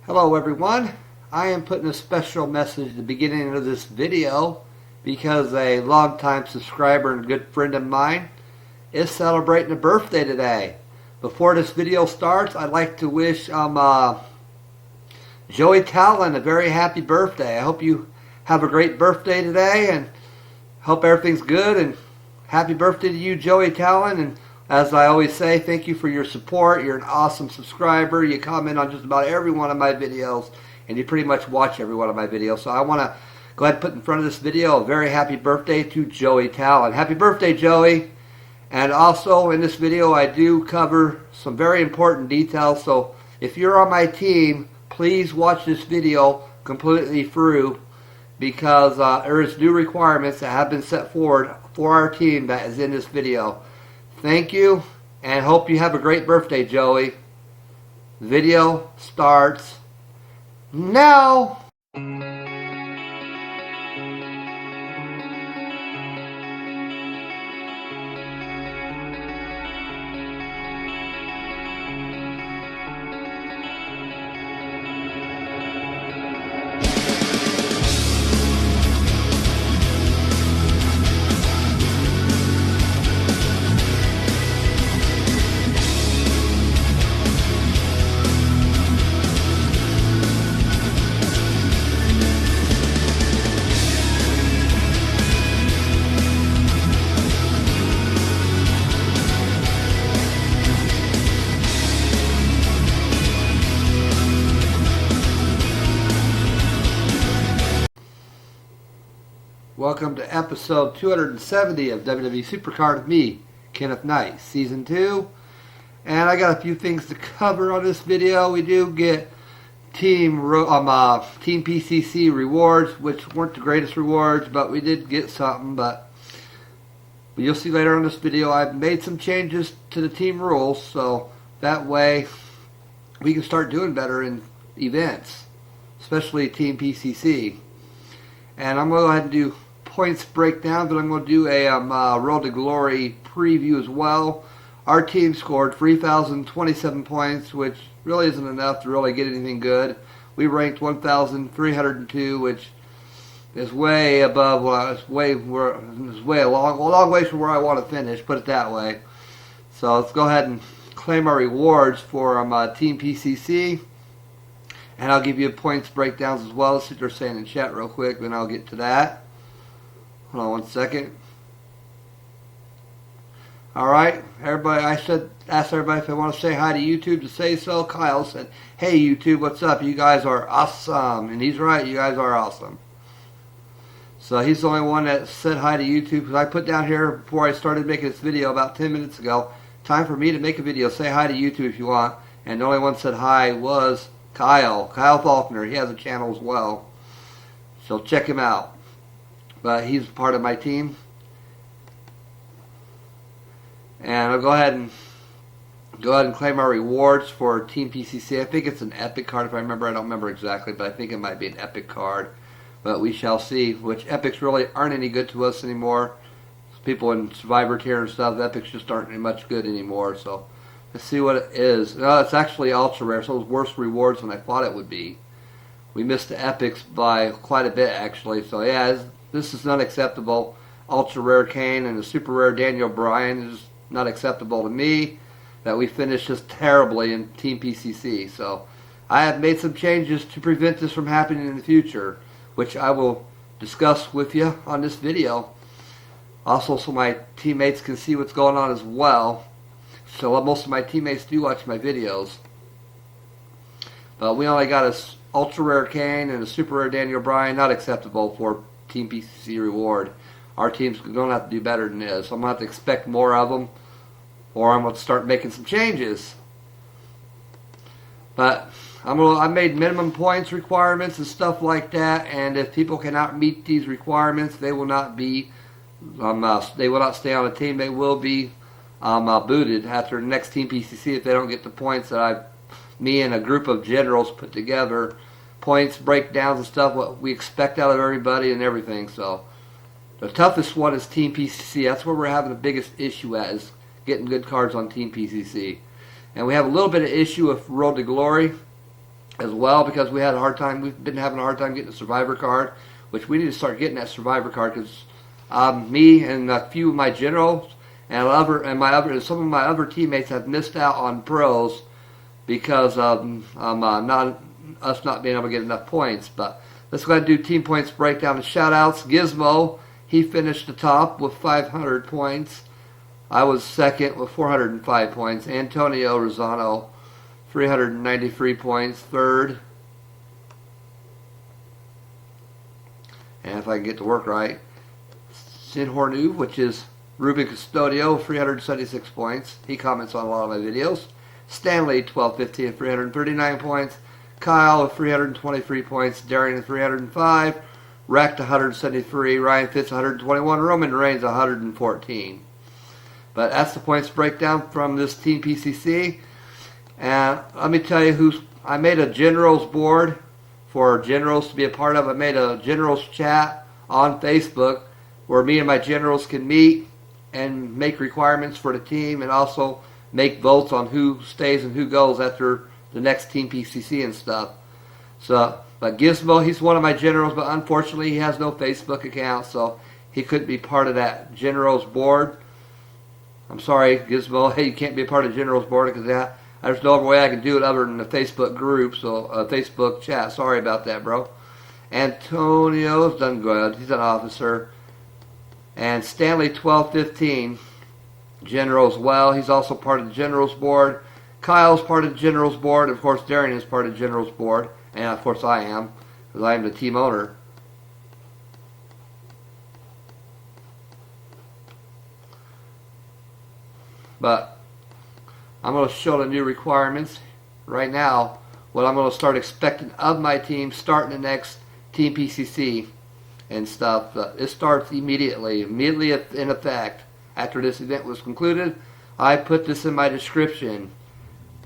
Hello everyone, I am putting a special message at the beginning of this video because a longtime subscriber and good friend of mine is celebrating a birthday today. Before this video starts, I'd like to wish Joey Talon a very happy birthday. I hope you have a great birthday today and hope everything's good, and happy birthday to you, Joey Talon. And as I always say, thank you for your support. You're an awesome subscriber. You comment on just about every one of my videos, and you pretty much watch every one of my videos. So I want to go ahead and put in front of this video a very happy birthday to Joey Talon. Happy birthday, Joey. And also in this video, I do cover some very important details. So if you're on my team, please watch this video completely through, because there is new requirements that have been set forward for our team that is in this video. Thank you, and hope you have a great birthday, Joey. The video starts now. Welcome to episode 270 of WWE SuperCard with me, Kenneth Knight, Season 2. And I got a few things to cover on this video. We do get Team PCC rewards, which weren't the greatest rewards, but we did get something. But you'll see later on this video, I've made some changes to the team rules, so that way we can start doing better in events, especially Team PCC. And I'm going to go ahead and do points breakdown, but I'm going to do a Road to Glory preview as well. Our team scored 3,027 points, which really isn't enough to really get anything good. We ranked 1,302, which is way above, a long ways from where I want to finish, put it that way. So let's go ahead and claim our rewards for Team PCC. And I'll give you points breakdowns as well. Let's see what they're saying in chat real quick, then I'll get to that. Hold on one second. Alright, everybody, asked everybody if they want to say hi to YouTube to say so. Kyle said, hey YouTube, what's up? You guys are awesome. And he's right, you guys are awesome. So he's the only one that said hi to YouTube, because I put down here before I started making this video about 10 minutes ago, time for me to make a video. Say hi to YouTube if you want. And the only one that said hi was Kyle Faulkner. He has a channel as well, so check him out. But he's part of my team. And I'll go ahead and claim our rewards for Team PCC. I think it's an epic card if I remember. I don't remember exactly, but I think it might be an epic card. But we shall see. Which epics really aren't any good to us anymore. People in Survivor tier and stuff, epics just aren't much good anymore. So let's see what it is. No, it's actually ultra rare, so it's worse rewards than I thought it would be. We missed the epics by quite a bit, actually. So yeah, this is not acceptable. Ultra rare Kane and the super rare Daniel Bryan is not acceptable to me. That we finished just terribly in Team PCC. So I have made some changes to prevent this from happening in the future, which I will discuss with you on this video. Also, so my teammates can see what's going on as well. So most of my teammates do watch my videos. But we only got a ultra rare Kane and a super rare Daniel Bryan, not acceptable for Team PCC reward. Our team's going to have to do better than this. So I'm going to have to expect more of them, or I'm going to start making some changes. But I made minimum points requirements and stuff like that, and if people cannot meet these requirements, they will not be, they will not stay on the team. They will be booted after the next Team PCC if they don't get the points that me and a group of generals put together. Points, breakdowns and stuff, what we expect out of everybody and everything. So the toughest one is Team PCC. That's where we're having the biggest issue at, is getting good cards on Team PCC. And we have a little bit of issue with Road to Glory. as well, because we had a hard time. We've been having a hard time getting a Survivor card, which we need to start getting that Survivor card, because me and a few of my generals and some of my other teammates have missed out on pros because of us not being able to get enough points. But let's go ahead and do team points breakdown and shout outs. Gizmo, he finished the top with 500 points. I was second with 405 points. Antonio Rosano, 393 points, third. And if I can get to work right, Sinhornu, which is Ruben Custodio, 376 points. He comments on a lot of my videos. Stanley, 1215, 339 points. Kyle with 323 points. Darian with 305. Wrecked 173. Ryan Fitz 121. Roman Reigns 114. But that's the points breakdown from this Team PCC. And let me tell you I made a generals board for generals to be a part of. I made a generals chat on Facebook where me and my generals can meet and make requirements for the team, and also make votes on who stays and who goes after the next Team PCC and stuff. So, but Gizmo, he's one of my generals, but unfortunately he has no Facebook account, so he couldn't be part of that generals board. I'm sorry, Gizmo. Hey, you can't be a part of the generals board because there's no other way I can do it other than the Facebook group, so Facebook chat. Sorry about that, bro. Antonio's done good. He's an officer. And Stanley 1215, general as well. He's also part of the generals board. Kyle's part of the generals board. Of course, Darian is part of the generals board. And of course I am, because I am the team owner. But I'm going to show the new requirements right now. What I'm going to start expecting of my team starting the next Team PCC and stuff. It starts immediately in effect. After this event was concluded, I put this in my description.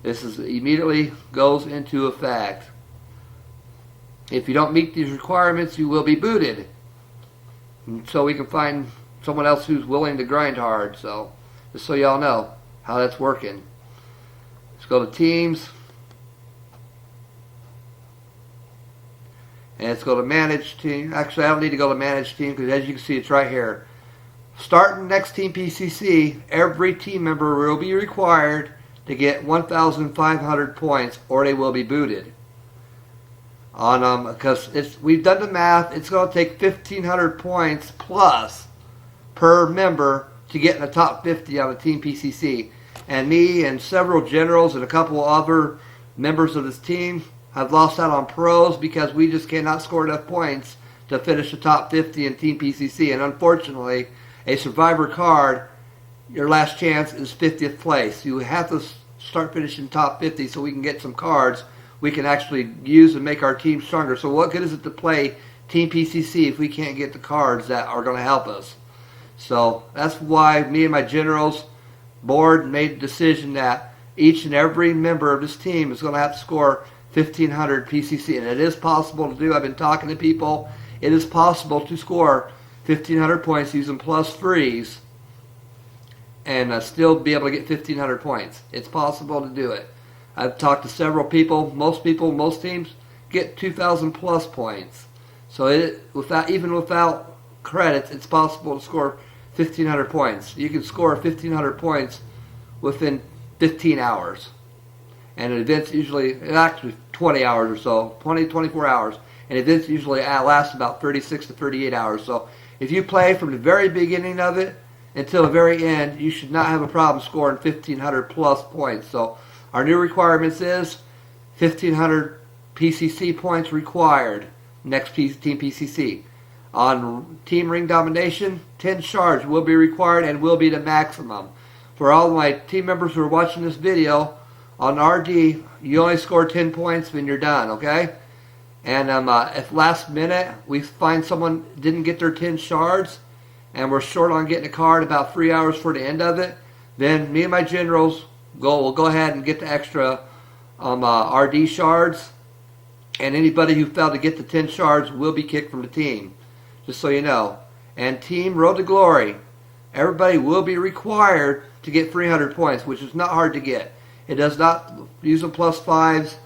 This is immediately goes into effect. If you don't meet these requirements, you will be booted. And so we can find someone else who's willing to grind hard. So just so y'all know how that's working. Let's go to teams. And let's go to manage team. Actually, I don't need to go to manage team because as you can see, it's right here. Starting next Team PCC, every team member will be required to get 1,500 points or they will be booted. Because we've done the math, it's going to take 1,500 points plus per member to get in the top 50 on the Team PCC. And me and several generals and a couple other members of this team have lost out on pros because we just cannot score enough points to finish the top 50 in Team PCC. And unfortunately, a Survivor card, your last chance is 50th place. You have to start finishing top 50 so we can get some cards we can actually use and make our team stronger. So what good is it to play Team PCC if we can't get the cards that are going to help us? So that's why me and my generals board made the decision that each and every member of this team is going to have to score 1,500 PCC, and it is possible to do. I've been talking to people. It is possible to score 1,500 points using plus freeze and still be able to get 1,500 points. It's possible to do it. I've talked to several people. Most teams get 2,000 plus points. So even without credits, it's possible to score 1,500 points. You can score 1,500 points within 15 hours. And events usually, actually 20 hours or so, 24 hours. And events usually last about 36 to 38 hours. So if you play from the very beginning of it until the very end, you should not have a problem scoring 1,500 plus points. So our new requirements is 1,500 PCC points required next Team PCC. On Team Ring Domination, 10 shards will be required and will be the maximum. For all my team members who are watching this video, on RD, you only score 10 points when you're done, okay? And if last minute we find someone didn't get their 10 shards and we're short on getting a card about 3 hours for the end of it, then me and my generals will go ahead and get the extra RD shards, and anybody who failed to get the 10 shards will be kicked from the team, just so you know. And Team Road to Glory, everybody will be required to get 300 points, which is not hard to get. It does not use a plus fives.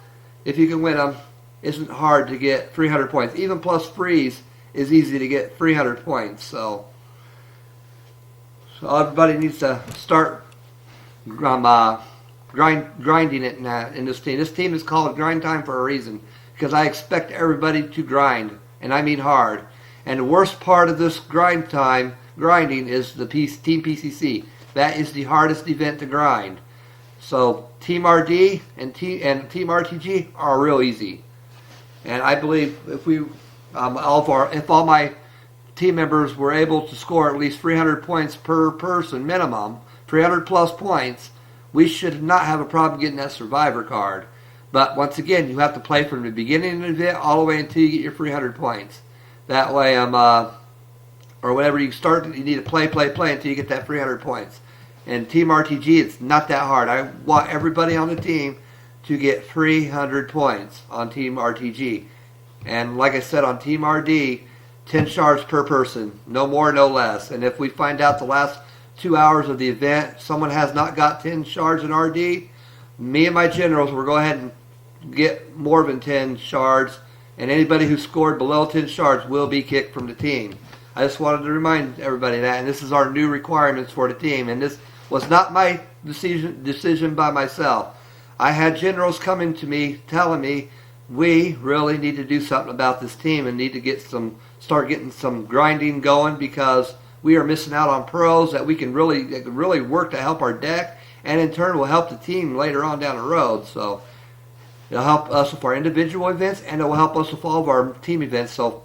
if you can win them, isn't hard to get 300 points. Even plus freeze is easy to get 300 points. So everybody needs to start grinding it in this team. This team is called Grind Time for a reason, because I expect everybody to grind, and I mean hard. And the worst part of this grinding is the Team PCC. That is the hardest event to grind. So Team RD and Team RTG are real easy. And I believe if all my team members were able to score at least 300 points per person minimum, 300 plus points, we should not have a problem getting that survivor card. But once again, you have to play from the beginning of the event all the way until you get your 300 points. That way, or whenever you start, you need to play until you get that 300 points. And Team RTG, it's not that hard. I want everybody on the team to get 300 points on Team RTG. And like I said, on Team RD, 10 shards per person. No more, no less. And if we find out the last 2 hours of the event, someone has not got 10 shards in RD, me and my generals will go ahead and get more than 10 shards. And anybody who scored below 10 shards will be kicked from the team. I just wanted to remind everybody that, and this is our new requirements for the team. And this was not my decision by myself. I had generals coming to me telling me we really need to do something about this team and need to start getting some grinding going, because we are missing out on pros that can really work to help our deck, and in turn will help the team later on down the road. So it'll help us with our individual events, and it will help us with all of our team events. So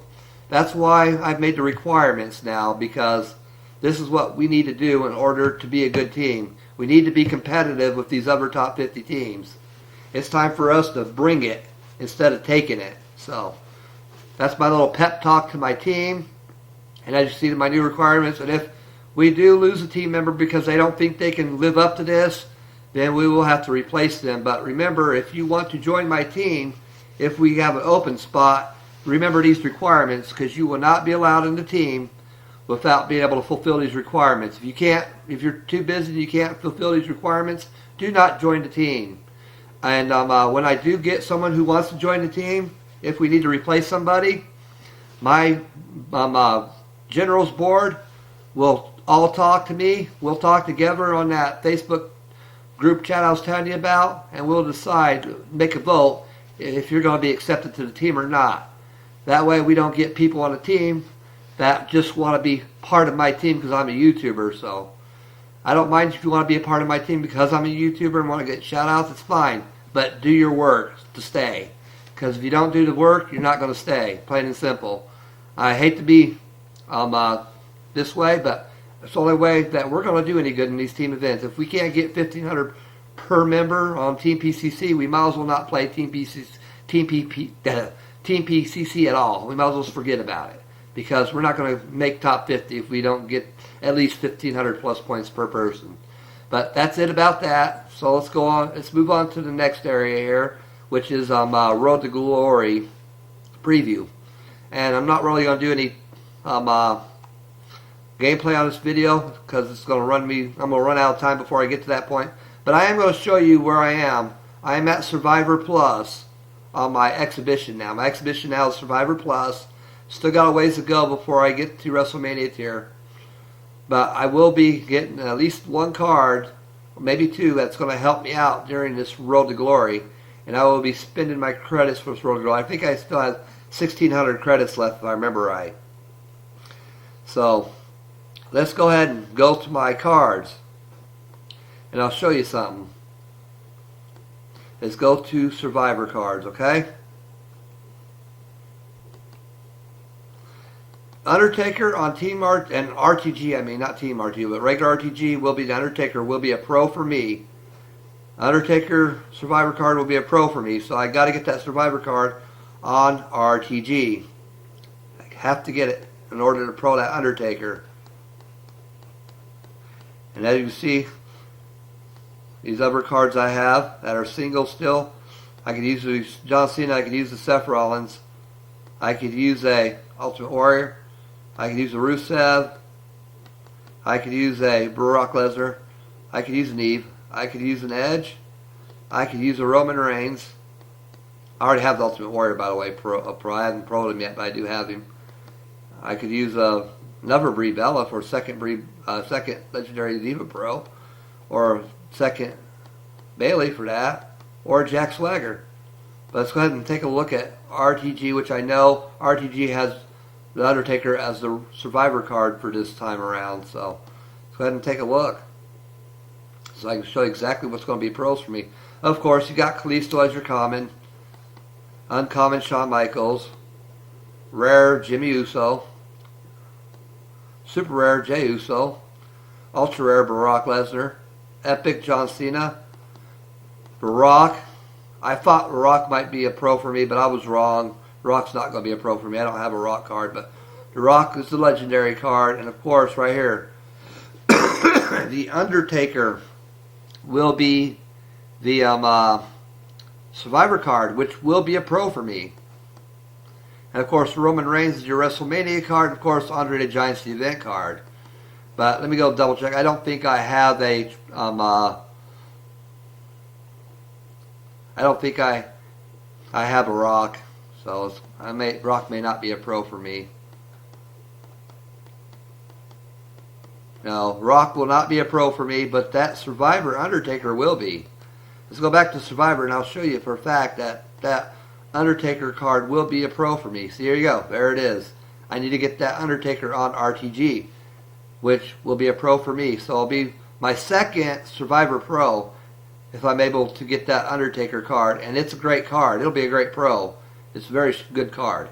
that's why I've made the requirements now, because this is what we need to do in order to be a good team. We need to be competitive with these other top 50 teams. It's time for us to bring it instead of taking it. So that's my little pep talk to my team. And as you see, my new requirements. And if we do lose a team member because they don't think they can live up to this, then we will have to replace them. But remember, if you want to join my team, if we have an open spot, remember these requirements, because you will not be allowed in the team without being able to fulfill these requirements. If you're too busy and you can't fulfill these requirements, do not join the team. And when I do get someone who wants to join the team, if we need to replace somebody, my generals board will all talk to me. We'll talk together on that Facebook group chat I was telling you about, and we'll decide, make a vote, if you're going to be accepted to the team or not. That way we don't get people on the team that just want to be part of my team because I'm a YouTuber. So I don't mind if you want to be a part of my team because I'm a YouTuber and want to get shout outs, it's fine. But do your work to stay. Because if you don't do the work, you're not going to stay. Plain and simple. I hate to be this way, but it's the only way that we're going to do any good in these team events. If we can't get 1,500 per member on Team PCC, we might as well not play Team PCC at all. We might as well just forget about it, because we're not going to make top 50 if we don't get at least 1,500 plus points per person. But that's it about that. So let's go on. Let's move on to the next area here, which is Road to Glory preview. And I'm not really going to do any gameplay on this video because it's going to run me. I'm going to run out of time before I get to that point. But I am going to show you where I am. I am at Survivor Plus on my exhibition now. My exhibition now is Survivor Plus. Still got a ways to go before I get to WrestleMania tier. But I will be getting at least one card, maybe two, that's going to help me out during this Road to Glory. And I will be spending my credits for this Road to Glory. I think I still have 1,600 credits left if I remember right. So let's go ahead and go to my cards. And I'll show you something. Let's go to Survivor cards, okay? Undertaker on Team Art and RTG, I mean not Team RTG, but regular RTG will be the Undertaker, will be a pro for me. Undertaker Survivor card will be a pro for me, so I got to get that Survivor card on RTG. I have to get it in order to pro that Undertaker. And as you see, these other cards I have that are single still, I could use the John Cena, I could use the Seth Rollins, I could use a Ultimate Warrior, I could use a Rusev, I could use a Brock Lesnar, I could use an Eve, I could use an Edge, I could use a Roman Reigns, I already have the Ultimate Warrior, by the way, pro. I haven't pro'd him yet, but I do have him. I could use another Brie Bella for second Legendary Diva Pro, or second Bailey for that, or Jack Swagger. But let's go ahead and take a look at RTG, which I know RTG has the Undertaker as the Survivor card for this time around. So let's go ahead and take a look, so I can show you exactly what's going to be pros for me. Of course, you got Kalisto as your common, uncommon Shawn Michaels, rare Jimmy Uso, super rare Jey Uso, ultra rare Brock Lesnar, epic John Cena, Brock. I thought Rock might be a pro for me, but I was wrong. Rock's not going to be a pro for me. I don't have a Rock card, but the Rock is the legendary card. And of course, right here, the Undertaker will be the Survivor card, which will be a pro for me. And of course, Roman Reigns is your WrestleMania card. And of course, Andre the Giant's the event card. But let me go double check. I don't think I have a I don't think I have a Rock, so Rock may not be a pro for me. No, Rock will not be a pro for me, but that Survivor Undertaker will be. Let's go back to Survivor, and I'll show you for a fact that that Undertaker card will be a pro for me. See, here you go. There it is. I need to get that Undertaker on RTG, which will be a pro for me. So it'll be my second Survivor Pro if I'm able to get that Undertaker card. And it's a great card. It'll be a great pro. It's a very good card.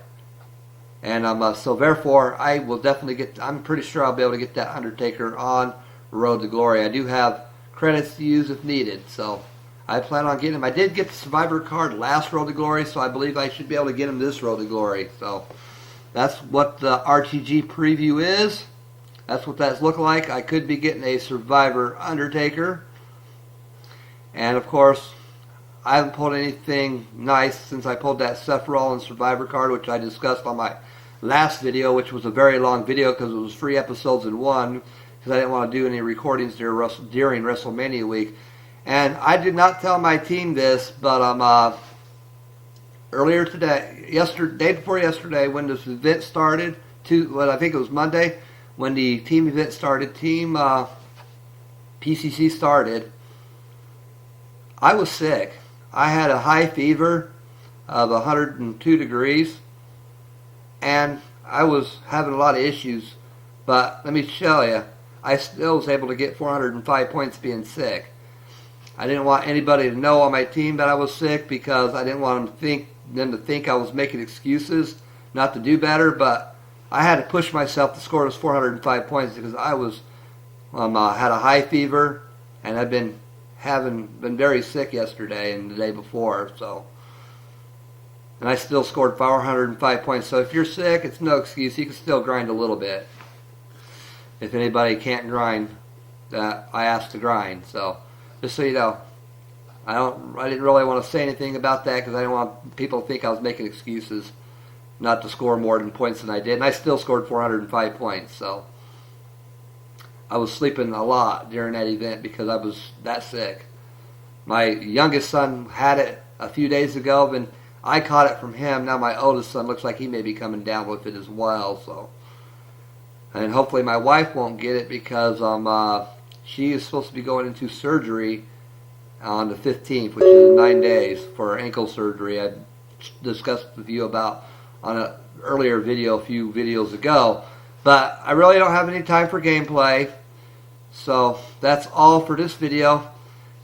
And so therefore, I will definitely get, I'm pretty sure I'll be able to get that Undertaker on Road to Glory. I do have credits to use if needed, so I plan on getting him. I did get the Survivor card last Road to Glory, so I believe I should be able to get him this Road to Glory. So that's what the RTG preview is. That's what that's looking like. I could be getting a Survivor Undertaker. And of course, I haven't pulled anything nice since I pulled that Seth Rollins Survivor card, which I discussed on my last video, which was a very long video because it was 3 episodes in one, because I didn't want to do any recordings during WrestleMania week. And I did not tell my team this, but earlier today, day before yesterday, when this event started, I think it was Monday, when the team event started, Team PCC started, I was sick. I had a high fever of 102 degrees, and I was having a lot of issues. But let me tell you, I still was able to get 405 points being sick. I didn't want anybody to know on my team that I was sick because I didn't want them to think I was making excuses not to do better. But I had to push myself to score those 405 points because I was had a high fever, and I've been very sick yesterday and the day before, so, and I still scored 405 points. So if you're sick, it's no excuse. You can still grind a little bit. If anybody can't grind, I asked to grind. So just so you know, I didn't really want to say anything about that because I didn't want people to think I was making excuses not to score more than points than I did. And I still scored 405 points. So I was sleeping a lot during that event because I was that sick. My youngest son had it a few days ago, and I caught it from him. Now my oldest son looks like he may be coming down with it as well. So, and hopefully my wife won't get it because she is supposed to be going into surgery on the 15th, which is 9 days for ankle surgery. I discussed with you about on an earlier video a few videos ago. But I really don't have any time for gameplay. So that's all for this video.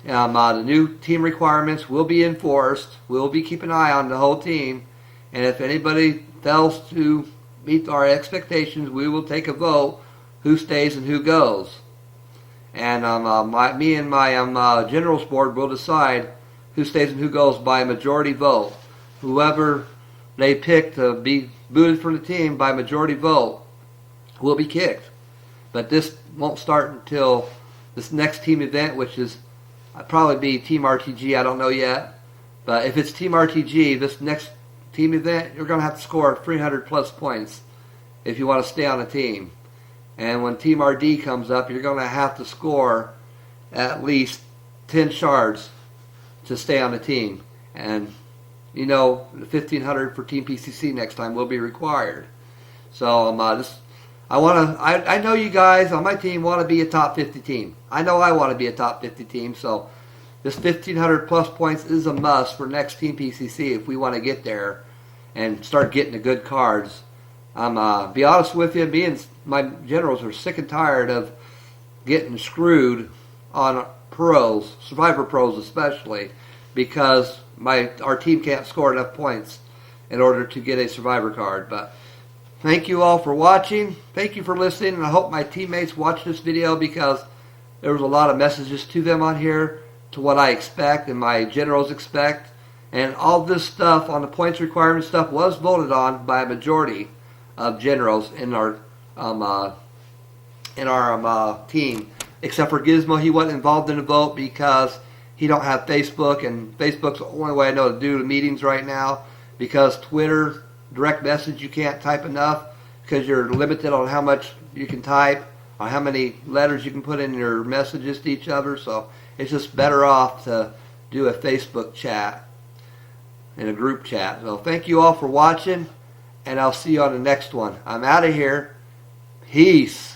The new team requirements will be enforced. We'll be keeping an eye on the whole team. And if anybody fails to meet our expectations, we will take a vote who stays and who goes. And me and my generals board will decide who stays and who goes by a majority vote. Whoever they pick to be booted from the team by majority vote will be kicked. But this won't start until this next team event, which is probably be Team RTG. I don't know yet. But if it's Team RTG, this next team event, you're going to have to score 300 plus points if you want to stay on the team. And when Team RD comes up, you're going to have to score at least 10 shards to stay on the team. And $1,500 for Team PCC next time will be required. So I know you guys on my team want to be a top 50 team. I know I want to be a top 50 team. So this 1,500 plus points is a must for next Team PCC if we want to get there and start getting the good cards. Be honest with you, me and my generals are sick and tired of getting screwed on pros, Survivor pros especially, because our team can't score enough points in order to get a Survivor card. But thank you all for watching. Thank you for listening, and I hope my teammates watch this video because there was a lot of messages to them on here to what I expect and my generals expect. And all this stuff on the points requirement stuff was voted on by a majority of generals in our team, except for Gizmo. He wasn't involved in the vote because he don't have Facebook, and Facebook's the only way I know to do the meetings right now, because Twitter direct message you can't type enough because you're limited on how much you can type or how many letters you can put in your messages to each other. So it's just better off to do a Facebook chat in a group chat. So thank you all for watching, and I'll see you on the next one. I'm out of here. Peace.